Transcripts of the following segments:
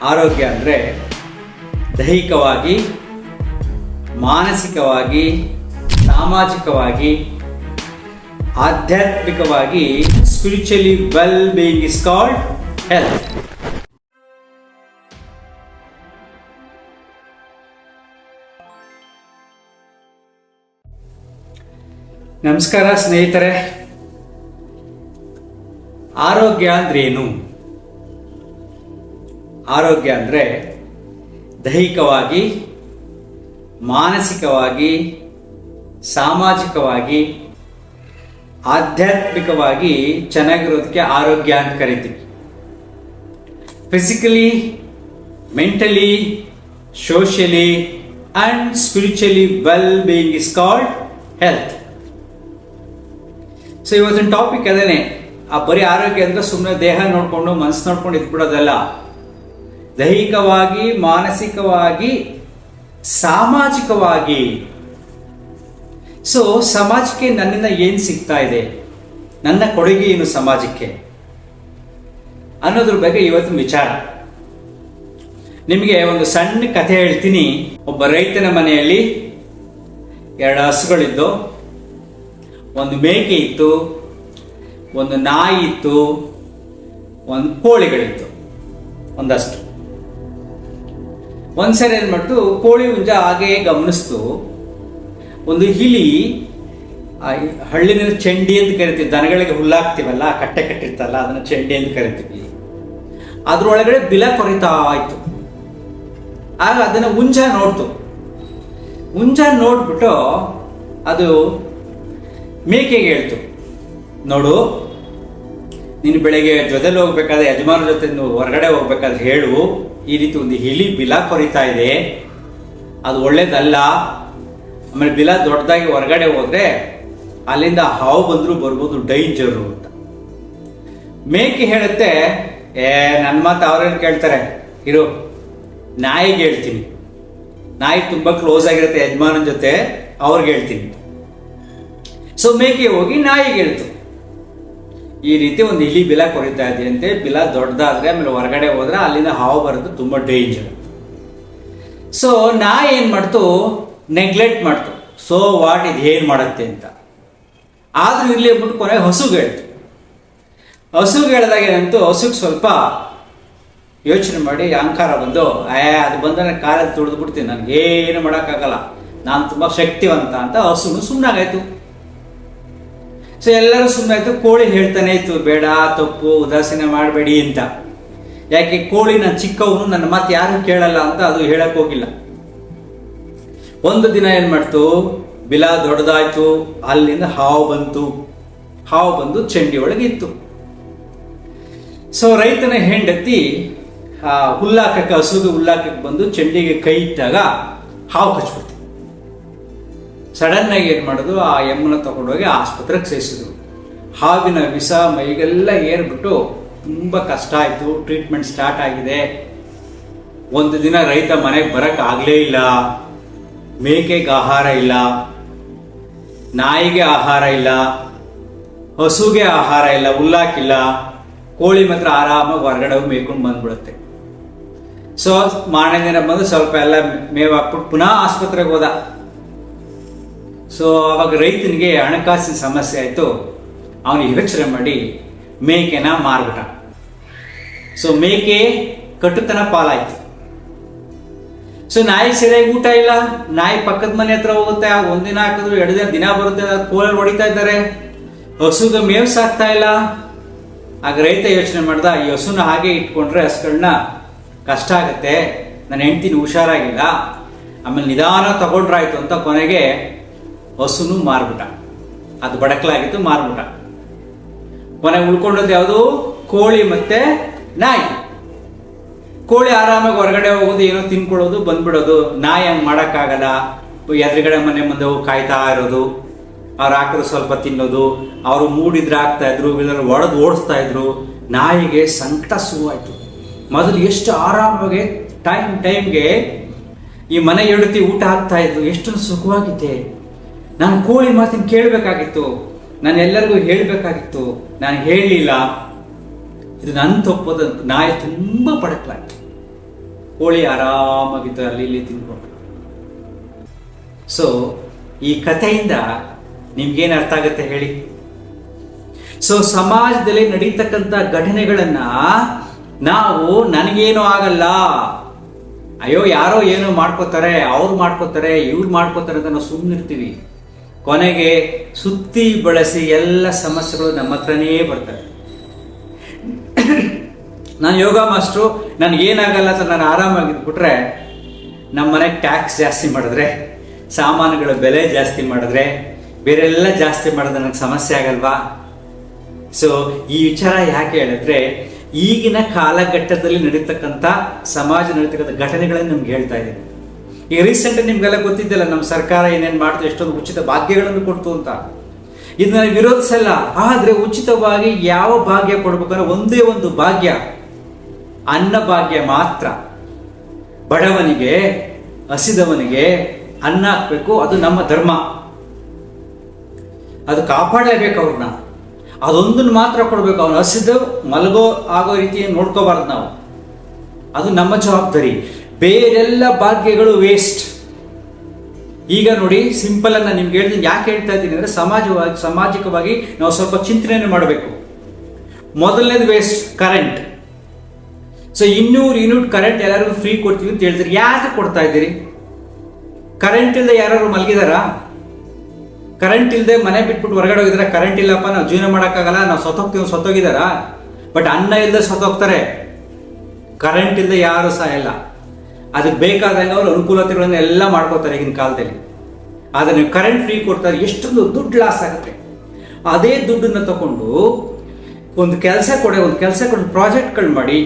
ಆರೋಗ್ಯ ಅಂದರೆ ದೈಹಿಕವಾಗಿ, ಮಾನಸಿಕವಾಗಿ, ಸಾಮಾಜಿಕವಾಗಿ, ಆಧ್ಯಾತ್ಮಿಕವಾಗಿ spiritually well being is called health. ನಮಸ್ಕಾರ ಸ್ನೇಹಿತರೆ. ಆರೋಗ್ಯ ಅಂದ್ರೇನು? ಆರೋಗ್ಯ ಅಂದರೆ ದೈಹಿಕವಾಗಿ, ಮಾನಸಿಕವಾಗಿ, ಸಾಮಾಜಿಕವಾಗಿ, ಆಧ್ಯಾತ್ಮಿಕವಾಗಿ ಚೆನ್ನಾಗಿರೋದಕ್ಕೆ ಆರೋಗ್ಯ ಅಂತ ಕರಿತೀವಿ. Physically, mentally, socially and spiritually well being is called health. So ಇವತ್ತಿನ ಟಾಪಿಕ್ ಅದೇನೆ. ಬರೀ ಆರೋಗ್ಯ ಅಂದರೆ ಸುಮ್ಮನೆ ದೇಹ ನೋಡಿಕೊಂಡು ಮನಸ್ಸು ನೋಡ್ಕೊಂಡು ಇದ್ಬಿಡೋದಲ್ಲ. ದೈಹಿಕವಾಗಿ, ಮಾನಸಿಕವಾಗಿ, ಸಾಮಾಜಿಕವಾಗಿ. ಸೊ ಸಮಾಜಕ್ಕೆ ನನ್ನಿಂದ ಏನು ಸಿಗ್ತಾ ಇದೆ, ನನ್ನ ಕೊಡುಗೆ ಏನು ಸಮಾಜಕ್ಕೆ ಅನ್ನೋದ್ರ ಬಗ್ಗೆ ಇವತ್ತಿನ ವಿಚಾರ. ನಿಮಗೆ ಒಂದು ಸಣ್ಣ ಕಥೆ ಹೇಳ್ತೀನಿ. ಒಬ್ಬ ರೈತನ ಮನೆಯಲ್ಲಿ 2 ಹಸುಗಳಿದ್ದು, ಒಂದು ಮೇಕೆ ಇತ್ತು, ಒಂದು ನಾಯಿ ಇತ್ತು, ಒಂದು ಕೋಳಿಗಳಿತ್ತು ಒಂದಷ್ಟು. ಒಂದ್ಸರಿ ಏನು ಮಾಡ್ತು, ಕೋಳಿ ಹುಂಜ ಹಾಗೆ ಗಮನಿಸ್ತು. ಒಂದು ಇಲಿ, ಹಳ್ಳಿನಲ್ಲಿ ಚೆಂಡಿ ಅಂತ ಕರಿತೀವಿ, ದನಗಳಿಗೆ ಹುಲ್ಲಾಕ್ತಿವಲ್ಲ, ಕಟ್ಟೆ ಕಟ್ಟಿರ್ತಲ್ಲ, ಅದನ್ನು ಚೆಂಡಿ ಅಂತ ಕರಿತೀವಿ. ಅದ್ರೊಳಗಡೆ ಬಿಲ ಕೊರಿತಾ ಆಯ್ತು. ಆಗ ಅದನ್ನು ಹುಂಜ ನೋಡ್ತು. ಹುಂಜ ನೋಡ್ಬಿಟ್ಟು ಅದು ಮೇಕೆಗೆ ಹೇಳ್ತು, ನೋಡು, ನೀನು ಬೆಳಗ್ಗೆ ಜೊತೆಲಿ ಹೋಗ್ಬೇಕಾದ್ರೆ, ಯಜಮಾನ ಜೊತೆ ಹೊರಗಡೆ ಹೋಗ್ಬೇಕಾದ್ರೆ ಹೇಳು, ಈ ರೀತಿ ಒಂದು ಇಲಿ ಬಿಲ ಕೊರಿತಾ ಇದೆ, ಅದು ಒಳ್ಳೇದಲ್ಲ. ಆಮೇಲೆ ಬಿಲ ದೊಡ್ಡದಾಗಿ ಹೊರಗಡೆ ಹೋದ್ರೆ ಅಲ್ಲಿಂದ ಹಾವು ಬಂದರೂ ಬರ್ಬೋದು, ಡೇಂಜರು ಅಂತ. ಮೇಕೆ ಹೇಳುತ್ತೆ, ನನ್ನ ಮಾತು ಅವ್ರೇನು ಕೇಳ್ತಾರೆ, ಇರು, ನಾಯಿಗೆ ಹೇಳ್ತೀನಿ. ನಾಯಿ ತುಂಬ ಕ್ಲೋಸ್ ಆಗಿರುತ್ತೆ ಯಜಮಾನನ ಜೊತೆ, ಅವ್ರಿಗೆ ಹೇಳ್ತೀನಿ. ಸೊ ಮೇಕೆ ಹೋಗಿ ನಾಯಿಗೆ ಹೇಳ್ತು, ಈ ರೀತಿ ಒಂದು ಇಲಿ ಬಿಲ ಕೊರಿತಾ ಇದೆಯಂತೆ, ಬಿಲ ದೊಡ್ಡದಾದ್ರೆ ಆಮೇಲೆ ಹೊರಗಡೆ ಹೋದ್ರೆ ಅಲ್ಲಿಂದ ಹಾವು ಬರೋದು ತುಂಬ ಡೇಂಜರ್. ಸೊ ನಾಯಿ ಏನು ಮಾಡ್ತು, ನೆಗ್ಲೆಕ್ಟ್ ಮಾಡ್ತು. ಸೊ ವಾಟ್ ಇದು ಏನು ಮಾಡುತ್ತೆ ಅಂತ. ಆದ್ರೂ ಇಲ್ಲಿ ಬಿಟ್ಟು ಕೊನೆಗೆ ಹಸುಗೆ ಹೇಳ್ತು. ಹಸುಗೆ ಹೇಳಿದಾಗ ಏನಂತೂ, ಹಸುಗೆ ಸ್ವಲ್ಪ ಯೋಚನೆ ಮಾಡಿ ಅಹಂಕಾರ ಬಂದು, ಅದು ಬಂದರೆ ಕಾಲಲ್ಲಿ ತುಳಿದು ಬಿಡ್ತೀನಿ, ನನಗೇನು ಮಾಡೋಕ್ಕಾಗಲ್ಲ, ನಾನು ತುಂಬ ಶಕ್ತಿವಂತ ಅಂತ ಹಸುನು ಸುಮ್ಮನಾಗಾಯ್ತು. ಸೊ ಎಲ್ಲರೂ ಸುಮ್ಮನಾಯ್ತು. ಕೋಳಿ ಹೇಳ್ತಾನೆ ಇತ್ತು, ಬೇಡ, ತಪ್ಪು, ಉದಾಸೀನ ಮಾಡಬೇಡಿ ಅಂತ. ಯಾಕೆ, ಕೋಳಿ ನಾನು ಚಿಕ್ಕವನು, ನನ್ನ ಮಾತು ಯಾರು ಕೇಳಲ್ಲ ಅಂತ ಅದು ಹೇಳಕ್ ಹೋಗಿಲ್ಲ. ಒಂದು ದಿನ ಏನ್ ಮಾಡ್ತು, ಬಿಲ ದೊಡ್ಡದಾಯ್ತು, ಅಲ್ಲಿಂದ ಹಾವು ಬಂತು. ಹಾವು ಬಂದು ಚೆಂಡಿ ಒಳಗೆ ಇತ್ತು. ಸೊ ರೈತನ ಹೆಂಡತಿ ಹುಲ್ಲಾಕಕ್ಕೆ, ಹಸುಗೆ ಹುಲ್ಲಾಕಕ್ಕೆ ಬಂದು ಚೆಂಡಿಗೆ ಕೈ ಇಟ್ಟಾಗ ಹಾವು ಕಚ್ಬಿಡ್ತು. ಸಡನ್ ಆಗಿ ಏನ್ ಮಾಡೋದು, ಆ ಎಮ್ಮನ ತಗೊಂಡೋಗಿ ಆಸ್ಪತ್ರೆಗೆ ಸೇರಿಸಿದ್ರು. ಹಾವಿನ ವಿಷ ಮೈಗೆಲ್ಲ ಏರ್ಬಿಟ್ಟು ತುಂಬಾ ಕಷ್ಟ ಆಯ್ತು. ಟ್ರೀಟ್ಮೆಂಟ್ ಸ್ಟಾರ್ಟ್ ಆಗಿದೆ. ಒಂದು ದಿನ ರೈತ ಮನೆಗೆ ಬರಕ್ ಆಗ್ಲೇ ಇಲ್ಲ. ಮೇಕೆಗೆ ಆಹಾರ ಇಲ್ಲ, ನಾಯಿಗೆ ಆಹಾರ ಇಲ್ಲ, ಹಸುಗೆ ಆಹಾರ ಇಲ್ಲ, ಹುಲ್ಲಾಕಿಲ್ಲ. ಕೋಳಿ ಮಾತ್ರ ಆರಾಮಾಗಿ ಹೊರಗಡೆ ಮೇಯ್ಕೊಂಡು ಬಂದ್ಬಿಡುತ್ತೆ. ಸೊ ಮಾರನೇ ದಿನ ಬಂದು ಸ್ವಲ್ಪ ಎಲ್ಲ ಮೇವು ಹಾಕ್ಬಿಟ್ಟು ಪುನಃ ಆಸ್ಪತ್ರೆಗೆ ಹೋದ. ಸೊ ಅವಾಗ ರೈತನಿಗೆ ಹಣಕಾಸಿನ ಸಮಸ್ಯೆ ಆಯಿತು. ಅವನು ಯೋಚನೆ ಮಾಡಿ ಮೇಕೆನ ಮಾರ್ಬಿಟ್ಟ. ಸೊ ಮೇಕೆ ಕಟ್ಟುತನ ಪಾಲಾಯ್ತು. ಸೊ ನಾಯಿ ಸರಿಯಾಗಿ ಊಟ ಇಲ್ಲ. ನಾಯಿ ಪಕ್ಕದ ಮನೆ ಹತ್ರ ಹೋಗುತ್ತೆ, ಒಂದಿನ ಹಾಕಿದ್ರು 2 ದಿನ ಬರುತ್ತೆ, ಕೋಳಿ ಹೊಡಿತಾ ಇದ್ದಾರೆ. ಹಸುಗೆ ಮೇವು ಸಾಕ್ತಾ ಇಲ್ಲ. ಆಗ ರೈತ ಯೋಚನೆ ಮಾಡ್ದ, ಈ ಹಸುನ ಹಾಗೆ ಇಟ್ಕೊಂಡ್ರೆ ಹಸುಗಳನ್ನ ಕಷ್ಟ ಆಗುತ್ತೆ, ನನ್ನ ಹೆಂಡ್ತಿನ ಹುಷಾರಾಗಿಲ್ಲ, ಆಮೇಲೆ ನಿಧಾನ ತಗೊಂಡ್ರಾಯ್ತು ಅಂತ ಕೊನೆಗೆ ಹಸುನು ಮಾರ್ಬಿಟ್ಟ. ಅದು ಬಡಕಲಾಗಿತ್ತು, ಮಾರ್ಬಿಟ್ಟ. ಕೊನೆಗೆ ಉಳ್ಕೊಂಡದ್ದು ಯಾವುದು, ಕೋಳಿ ಮತ್ತೆ ನಾಯಿ. ಕೋಳಿ ಆರಾಮಾಗಿ ಹೊರಗಡೆ ಹೋಗೋದು, ಏನೋ ತಿನ್ಕೊಳ್ಳೋದು, ಬಂದ್ಬಿಡೋದು. ನಾಯಿ ಹಂಗೆ ಮಾಡೋಕ್ಕಾಗಲ್ಲ. ಎದುರುಗಡೆ ಮನೆ ಮುಂದೆ ಹೋಗಿ ಕಾಯ್ತಾ ಇರೋದು, ಅವ್ರು ಹಾಕಿದ್ರು ಸ್ವಲ್ಪ ತಿನ್ನೋದು, ಅವರು ಮೂಡಿದ್ರೆ ಹಾಕ್ತಾ ಇದ್ರು, ಇಲ್ಲರ ಒಡೆದು ಓಡಿಸ್ತಾ ಇದ್ರು. ನಾಯಿಗೆ ಸಂಕಟ ಶುರುವಾಯಿತು. ಮೊದಲು ಎಷ್ಟು ಆರಾಮಾಗಿ ಟೈಮ್ಗೆ ಈ ಮನೆ ಹೆಂಡತಿ ಊಟ ಹಾಕ್ತಾ ಇದ್ರು, ಎಷ್ಟು ಸುಖವಾಗಿದ್ದೆ. ನಾನು ಕೋಳಿ ಮಾತಿನ ಕೇಳಬೇಕಾಗಿತ್ತು, ನಾನು ಎಲ್ಲರಿಗೂ ಹೇಳಬೇಕಾಗಿತ್ತು, ನಾನು ಹೇಳಲಿಲ್ಲ. ಇದು ನನ್ನ ತಪ್ಪದ. ನಾಯಿ ತುಂಬ ಪಡಕ್ಲಾಯ್ತು. ಕೋಳಿ ಆರಾಮಾಗಿತ್ತು ಅಲ್ಲಿ ಇಲ್ಲಿ ತಿನ್ಕೊಂಡು. ಸೊ ಈ ಕಥೆಯಿಂದ ನಿಮ್ಗೇನು ಅರ್ಥ ಆಗುತ್ತೆ ಹೇಳಿ? ಸೊ ಸಮಾಜದಲ್ಲಿ ನಡೀತಕ್ಕಂಥ ಘಟನೆಗಳನ್ನ ನಾವು ನನಗೇನು ಆಗಲ್ಲ, ಅಯ್ಯೋ ಯಾರೋ ಏನೋ ಮಾಡ್ಕೋತಾರೆ, ಅವ್ರು ಮಾಡ್ಕೋತಾರೆ, ಇವ್ರು ಮಾಡ್ಕೋತಾರೆ ಅಂತ ನಾವು ಸುಮ್ಮನಿರ್ತೀವಿ. ಕೊನೆಗೆ ಸುತ್ತಿ ಬಳಸಿ ಎಲ್ಲ ಸಮಸ್ಯೆಗಳು ನಮ್ಮ ಹತ್ರನೇ ಬರ್ತವೆ. ನಾನು ಯೋಗ ಮಾಸ್ಟ್ರು, ನನಗೇನಾಗಲ್ಲ ಅಂತ ನಾನು ಆರಾಮಾಗಿದ್ಬಿಟ್ರೆ ನಮ್ಮ ಮನೆಗೆ ಟ್ಯಾಕ್ಸ್ ಜಾಸ್ತಿ ಮಾಡಿದ್ರೆ, ಸಾಮಾನುಗಳ ಬೆಲೆ ಜಾಸ್ತಿ ಮಾಡಿದ್ರೆ, ಬೇರೆಲ್ಲ ಜಾಸ್ತಿ ಮಾಡಿದ್ರೆ ನನಗೆ ಸಮಸ್ಯೆ ಆಗಲ್ವಾ? ಸೊ ಈ ವಿಚಾರ ಯಾಕೆ ಹೇಳಿದ್ರೆ, ಈಗಿನ ಕಾಲಘಟ್ಟದಲ್ಲಿ ನಡೀತಕ್ಕಂಥ ಸಮಾಜ ನಡೀತಕ್ಕಂಥ ಘಟನೆಗಳನ್ನು ನಮ್ಗೆ ಹೇಳ್ತಾ ಇದ್ದೀನಿ. ಈಗ ರೀಸೆಂಟ್ ನಿಮ್ಗೆಲ್ಲ ಗೊತ್ತಿದ್ದಲ್ಲ, ನಮ್ಮ ಸರ್ಕಾರ ಏನೇನು ಮಾಡ್ತು, ಎಷ್ಟೊಂದು ಉಚಿತ ಭಾಗ್ಯಗಳನ್ನು ಕೊಡ್ತು ಅಂತ. ಇದನ್ನ ವಿರೋಧಿಸಲ್ಲ, ಆದರೆ ಉಚಿತವಾಗಿ ಯಾವ ಭಾಗ್ಯ ಕೊಡ್ಬೇಕಂದ್ರೆ ಒಂದೇ ಒಂದು ಭಾಗ್ಯ, ಅನ್ನ ಭಾಗ್ಯ ಮಾತ್ರ. ಬಡವನಿಗೆ, ಹಸಿದವನಿಗೆ ಅನ್ನ ಹಾಕ್ಬೇಕು, ಅದು ನಮ್ಮ ಧರ್ಮ, ಅದು ಕಾಪಾಡಲೇಬೇಕು ಅವ್ರನ್ನ. ಅದೊಂದನ್ನು ಮಾತ್ರ ಕೊಡ್ಬೇಕು. ಅವನು ಹಸಿದು ಮಲಗೋ ಆಗೋ ರೀತಿ ನೋಡ್ಕೋಬಾರ್ದು ನಾವು, ಅದು ನಮ್ಮ ಜವಾಬ್ದಾರಿ. ಬೇರೆಲ್ಲ ಭಾಗ್ಯಗಳು ವೇಸ್ಟ್. ಈಗ ನೋಡಿ, ಸಿಂಪಲ್ ನಾನು ನಿಮ್ಗೆ ಹೇಳ್ತೀನಿ. ಯಾಕೆ ಹೇಳ್ತಾ ಇದ್ದೀನಿ ಅಂದ್ರೆ, ಸಾಮಾಜಿಕವಾಗಿ ನಾವು ಸ್ವಲ್ಪ ಚಿಂತನೆಯನ್ನು ಮಾಡಬೇಕು. ಮೊದಲನೇದು waste, current. So 200 unit current ಎಲ್ಲರಿಗೂ ಫ್ರೀ ಕೊಡ್ತೀವಿ ಅಂತ ಹೇಳ್ತೀರಿ. ಯಾಕೆ ಕೊಡ್ತಾ ಇದ್ದೀರಿ? ಕರೆಂಟ್ ಇಲ್ಲದೆ ಯಾರು ಮಲಗಿದಾರಾ? ಕರೆಂಟ್ ಇಲ್ಲದೆ ಮನೆ ಬಿಟ್ಬಿಟ್ಟು ಹೊರಗಡೆ ಹೋಗಿದಾರ? ಕರೆಂಟ್ ಇಲ್ಲಪ್ಪ ನಾವು ಜೀವನ ಮಾಡೋಕ್ಕಾಗಲ್ಲ, ನಾವು ಸತ್ತೋಗಿದಾರ. ಬಟ್ ಅನ್ನ ಇಲ್ಲದೆ ಸತ್ತೋಗ್ತಾರೆ. ಕರೆಂಟ್ ಇಲ್ಲದೆ ಯಾರು ಸಾಯಲ್ಲ. ಅದಕ್ಕೆ ಬೇಕಾದಂಗೆ ಅವರು ಅನುಕೂಲತೆಗಳನ್ನ ಎಲ್ಲ ಮಾಡ್ಕೋತಾರೆ ಈಗಿನ ಕಾಲದಲ್ಲಿ. ಆದರೆ ನೀವು ಕರೆಂಟ್ ಫ್ರೀ ಕೊಡ್ತಾರೆ, ಎಷ್ಟೊಂದು ದುಡ್ಡು ಲಾಸ್ ಆಗುತ್ತೆ. ಅದೇ ದುಡ್ಡನ್ನು ತಗೊಂಡು ಒಂದು ಕೆಲಸ ಕೊಡಿ, ಪ್ರಾಜೆಕ್ಟ್ಗಳು ಮಾಡಿ,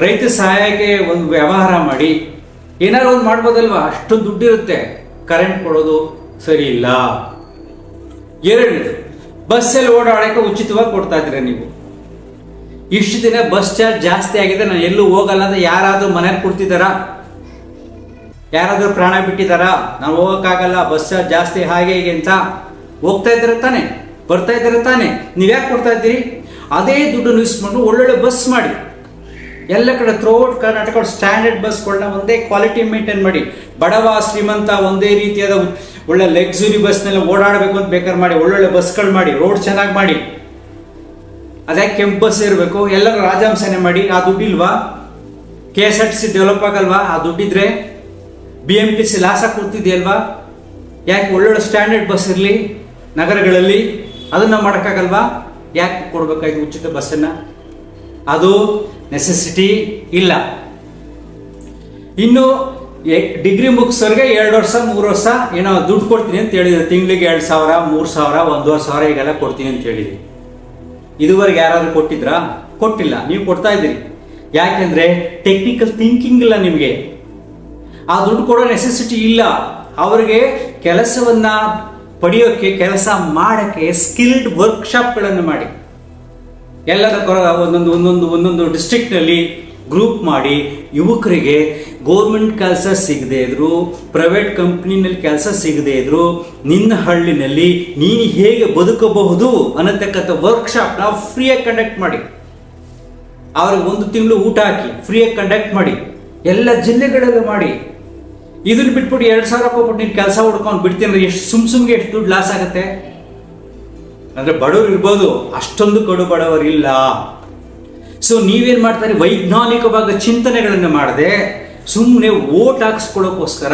ರೈತ ಸಹಾಯಕ್ಕೆ ಒಂದು ವ್ಯವಹಾರ ಮಾಡಿ, ಏನಾದ್ರು ಒಂದು ಮಾಡ್ಬೋದಲ್ವಾ? ಅಷ್ಟು ದುಡ್ಡಿರುತ್ತೆ. ಕರೆಂಟ್ ಕೊಡೋದು ಸರಿ ಇಲ್ಲ. ಎರಡನೇದು, ಬಸ್ಸಲ್ಲಿ ಓಡಾಡೋಕ್ಕೆ ಉಚಿತವಾಗಿ ಕೊಡ್ತಾ ಇದ್ದೀರಾ ನೀವು. ಇಷ್ಟು ದಿನ ಬಸ್ ಚಾರ್ಜ್ ಜಾಸ್ತಿ ಆಗಿದೆ, ನಾನು ಎಲ್ಲೂ ಹೋಗಲ್ಲ ಅಂತ ಯಾರಾದ್ರೂ ಮನೆಗೆ ಕೊಡ್ತಿದ್ದಾರಾ? ಯಾರಾದ್ರೂ ಪ್ರಾಣ ಬಿಟ್ಟಿದ್ದಾರಾ? ನಾವು ಹೋಗೋಕ್ಕಾಗಲ್ಲ, ಬಸ್ ಚಾರ್ಜ್ ಜಾಸ್ತಿ ಹಾಗೆ ಹೀಗೆ ಅಂತ ಹೋಗ್ತಾ ಇದ್ದಾರೆ ತಾನೆ, ಬರ್ತಾ ಇದ್ದಾರೆ ತಾನೆ. ನೀವ್ಯಾಕೆ ಕೊಡ್ತಾ ಇದ್ದೀರಿ? ಅದೇ ದುಡ್ಡನ್ನು ಯೂಸ್ ಮಾಡಿ ಒಳ್ಳೊಳ್ಳೆ ಬಸ್ ಮಾಡಿ, ಎಲ್ಲ ಕಡೆ ಥ್ರೂಔಟ್ ಕರ್ನಾಟಕ ಸ್ಟ್ಯಾಂಡರ್ಡ್ ಬಸ್ಗಳನ್ನ ಒಂದೇ ಕ್ವಾಲಿಟಿ ಮೇಂಟೈನ್ ಮಾಡಿ. ಬಡವ ಶ್ರೀಮಂತ ಒಂದೇ ರೀತಿಯಾದ ಒಳ್ಳೆ ಲಕ್ಸುರಿ ಬಸ್ನೆಲ್ಲ ಓಡಾಡಬೇಕು ಅಂತ ಬೇಕಾದ್ರೆ ಮಾಡಿ, ಒಳ್ಳೊಳ್ಳೆ ಬಸ್ಗಳು ಮಾಡಿ, ರೋಡ್ ಚೆನ್ನಾಗಿ ಮಾಡಿ. ಅದೇ ಕೆಂಪು ಬಸ್ ಇರಬೇಕು, ಎಲ್ಲರೂ ರಾಜಹಂಸನೆ ಮಾಡಿ. ಆ ದುಡ್ಡಿಲ್ವಾ? KSRTC ಡೆವಲಪ್ ಆಗಲ್ವಾ ಆ ದುಡ್ಡಿದ್ರೆ? BMTC ಲಾಸ ಕೊಡ್ತಿದೆಯಲ್ವಾ? ಯಾಕೆ ಒಳ್ಳೊಳ್ಳೆ ಸ್ಟ್ಯಾಂಡರ್ಡ್ ಬಸ್ ಇರಲಿ ನಗರಗಳಲ್ಲಿ, ಅದನ್ನ ಮಾಡೋಕ್ಕಾಗಲ್ವಾ? ಯಾಕೆ ಕೊಡ್ಬೇಕಾಯ್ತು ಉಚಿತ ಬಸ್ಸನ್ನ? ಅದು ನೆಸೆಸಿಟಿ ಇಲ್ಲ. ಇನ್ನು ಡಿಗ್ರಿ ಮುಗಿಸೋರಿಗೆ 2 ವರ್ಷ 3 ವರ್ಷ ಏನೋ ದುಡ್ಡು ಕೊಡ್ತೀನಿ ಅಂತ ಹೇಳಿದ್ರು. ತಿಂಗಳಿಗೆ 2,000 3,000 1,500 ಈಗೆಲ್ಲ ಕೊಡ್ತೀನಿ ಅಂತ ಹೇಳಿದ್ವಿ. ಇದುವರೆಗೆ ಯಾರಾದ್ರೂ ಕೊಟ್ಟಿದ್ರಾ? ಕೊಟ್ಟಿಲ್ಲ. ನೀವು ಕೊಡ್ತಾ ಇದ್ದೀರಿ. ಯಾಕೆಂದ್ರೆ ಟೆಕ್ನಿಕಲ್ ಥಿಂಕಿಂಗ್ ಇಲ್ಲ ನಿಮಗೆ. ಆ ದುಡ್ಡು ಕೊಡೋ ನೆಸೆಸಿಟಿ ಇಲ್ಲ. ಅವರಿಗೆ ಕೆಲಸವನ್ನ ಪಡೆಯೋಕೆ, ಕೆಲಸ ಮಾಡೋಕ್ಕೆ ಸ್ಕಿಲ್ಡ್ ವರ್ಕ್ಶಾಪ್ಗಳನ್ನು ಮಾಡಿ, ಎಲ್ಲದಕ್ಕೂ ಒಂದೊಂದು ಡಿಸ್ಟ್ರಿಕ್ಟ್ನಲ್ಲಿ ಗ್ರೂಪ್ ಮಾಡಿ, ಯುವಕರಿಗೆ ಗೌರ್ಮೆಂಟ್ ಕೆಲಸ ಸಿಗದೆ ಇದ್ರು, ಪ್ರೈವೇಟ್ ಕಂಪ್ನಿನಲ್ಲಿ ಕೆಲಸ ಸಿಗದೆ ಇದ್ರು, ನಿನ್ನ ಹಳ್ಳಿನಲ್ಲಿ ನೀನು ಹೇಗೆ ಬದುಕಬಹುದು ಅನ್ನತಕ್ಕಂಥ ವರ್ಕ್ಶಾಪ್ ನಾವು ಫ್ರೀಯಾಗಿ ಕಂಡಕ್ಟ್ ಮಾಡಿ, ಅವ್ರಿಗೆ 1 ತಿಂಗಳು ಊಟ ಹಾಕಿ ಫ್ರೀಯಾಗಿ ಕಂಡಕ್ಟ್ ಮಾಡಿ, ಎಲ್ಲ ಜಿಲ್ಲೆಗಳಲ್ಲೂ ಮಾಡಿ. ಇದನ್ನ ಬಿಟ್ಬಿಟ್ಟು 2,000 ಕೊಟ್ಬಿಟ್ಟು ನೀನು ಕೆಲಸ ಹುಡ್ಕೊಂಡು ಬಿಡ್ತೀನಿ, ಎಷ್ಟು ಸುಮ್ಗೆ ಎಷ್ಟು ದುಡ್ಡು ಲಾಸ್ ಆಗುತ್ತೆ. ಅಂದ್ರೆ ಬಡವರು ಇರ್ಬೋದು, ಅಷ್ಟೊಂದು ಕಡು ಬಡವರು ಇಲ್ಲ. ಸೊ ನೀವೇನ್ ಮಾಡ್ತಾರೆ? ವೈಜ್ಞಾನಿಕವಾದ ಚಿಂತನೆಗಳನ್ನು ಮಾಡದೆ ಸುಮ್ಮನೆ ವೋಟ್ ಹಾಕ್ಸ್ಕೊಳ್ಳೋಕ್ಕೋಸ್ಕರ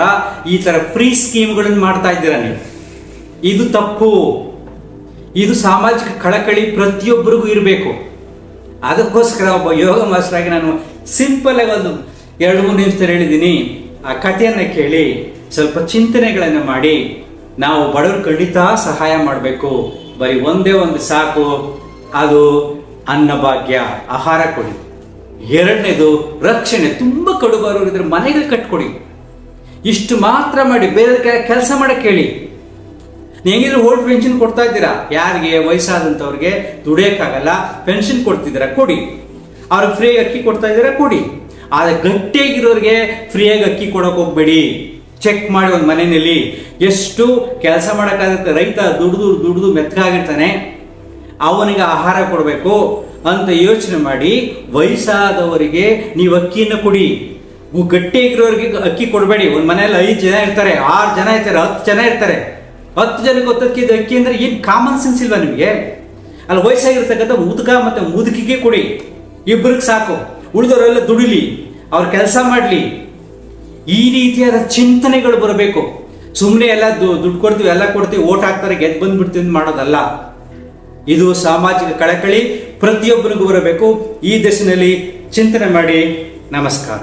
ಈ ತರ ಫ್ರೀ ಸ್ಕೀಮ್ಗಳನ್ನು ಮಾಡ್ತಾ ಇದ್ದೀರಾ ನೀವು. ಇದು ತಪ್ಪು. ಇದು ಸಾಮಾಜಿಕ ಕಳಕಳಿ ಪ್ರತಿಯೊಬ್ಬರಿಗೂ ಇರಬೇಕು. ಅದಕ್ಕೋಸ್ಕರ ಒಬ್ಬ ಯೋಗ ಮಾಸ್ಟರ್ ಆಗಿ ನಾನು ಸಿಂಪಲ್ ಆಗಿ ಒಂದು 2-3 ನಿಮಿಷದಲ್ಲಿ ಹೇಳಿದ್ದೀನಿ. ಆ ಕಥೆಯನ್ನ ಕೇಳಿ ಸ್ವಲ್ಪ ಚಿಂತನೆಗಳನ್ನು ಮಾಡಿ, ನಾವು ಬಡವರು ಖಂಡಿತ ಸಹಾಯ ಮಾಡಬೇಕು. ಬರೀ ಒಂದೇ ಒಂದು ಸಾಕು, ಅದು ಅನ್ನಭಾಗ್ಯ, ಆಹಾರ ಕೊಡಿ. ಎರಡನೇದು ರಕ್ಷಣೆ. ತುಂಬಾ ಕಡುಬಾರವರು ಇದ್ರೆ ಮನೆಗಳು ಕಟ್ಕೊಡಿ. ಇಷ್ಟು ಮಾತ್ರ ಮಾಡಿ, ಬೇರೆ ಕೆಲಸ ಮಾಡಕ್ಕೆ ಹೇಳಿ. ಹೆಂಗಿದ್ರು ಓಲ್ಡ್ ಪೆನ್ಷನ್ ಕೊಡ್ತಾ ಇದ್ದೀರಾ, ಯಾರಿಗೆ ವಯಸ್ಸಾದಂಥವ್ರಿಗೆ ದುಡಿಯೋಕ್ಕಾಗಲ್ಲ ಪೆನ್ಷನ್ ಕೊಡ್ತಿದ್ದೀರಾ, ಕೊಡಿ. ಅವ್ರಿಗೆ ಫ್ರೀಯಾಗಿ ಅಕ್ಕಿ ಕೊಡ್ತಾ ಇದ್ದೀರಾ, ಕೊಡಿ. ಆದರೆ ಗಟ್ಟಿಯಾಗಿರೋರಿಗೆ ಫ್ರೀಯಾಗಿ ಅಕ್ಕಿ ಕೊಡೋಕೆ ಹೋಗ್ಬೇಡಿ. ಚೆಕ್ ಮಾಡಿ ಒಂದು ಮನೆಯಲ್ಲಿ ಎಷ್ಟು ಕೆಲಸ ಮಾಡೋಕ್ಕಾಗುತ್ತೆ. ರೈತ ದುಡ್ದು ಮೆತ್ತಗಾಗಿರ್ತಾನೆ, ಅವನಿಗೆ ಆಹಾರ ಕೊಡಬೇಕು ಅಂತ ಯೋಚನೆ ಮಾಡಿ ವಯಸ್ಸಾದವರಿಗೆ ನೀವು ಅಕ್ಕಿಯನ್ನು ಕೊಡಿ. ಗಟ್ಟಿಯಾಗಿರೋರಿಗೆ ಅಕ್ಕಿ ಕೊಡಬೇಡಿ. ಒಂದು ಮನೆಯಲ್ಲಿ 5 ಜನ ಇರ್ತಾರೆ, 6 ಜನ ಇರ್ತಾರೆ, 10 ಜನ ಇರ್ತಾರೆ. 10 ಜನಕ್ಕೆ ಗೊತ್ತಕ್ಕಿ ಅಕ್ಕಿ ಅಂದ್ರೆ ಏನು ಕಾಮನ್ ಸೆನ್ಸ್ ಇಲ್ವಾ ನಿಮಗೆ? ಅಲ್ಲಿ ವಯಸ್ಸಾಗಿರ್ತಕ್ಕಂಥ ಮುದುಕ ಮತ್ತೆ ಮುದುಕಿಗೆ ಕೊಡಿ, ಇಬ್ಬರಿಗೆ ಸಾಕು. ಉಳಿದವರೆಲ್ಲ ದುಡಿಲಿ, ಅವ್ರ ಕೆಲಸ ಮಾಡಲಿ. ಈ ರೀತಿಯಾದ ಚಿಂತನೆಗಳು ಬರಬೇಕು. ಸುಮ್ಮನೆ ಎಲ್ಲ ದುಡ್ಡು ಕೊಡ್ತೀವಿ, ಎಲ್ಲ ಕೊಡ್ತೀವಿ, ಓಟ್ ಹಾಕ್ತಾರೆ, ಗೆದ್ದು ಬಂದ್ಬಿಡ್ತೀವಿ ಮಾಡೋದಲ್ಲ. ಇದು ಸಾಮಾಜಿಕ ಕಳಕಳಿ ಪ್ರತಿಯೊಬ್ಬರಿಗೂ ಬರಬೇಕು. ಈ ದಿಶೆಯಲ್ಲಿ ಚಿಂತನೆ ಮಾಡಿ. ನಮಸ್ಕಾರ.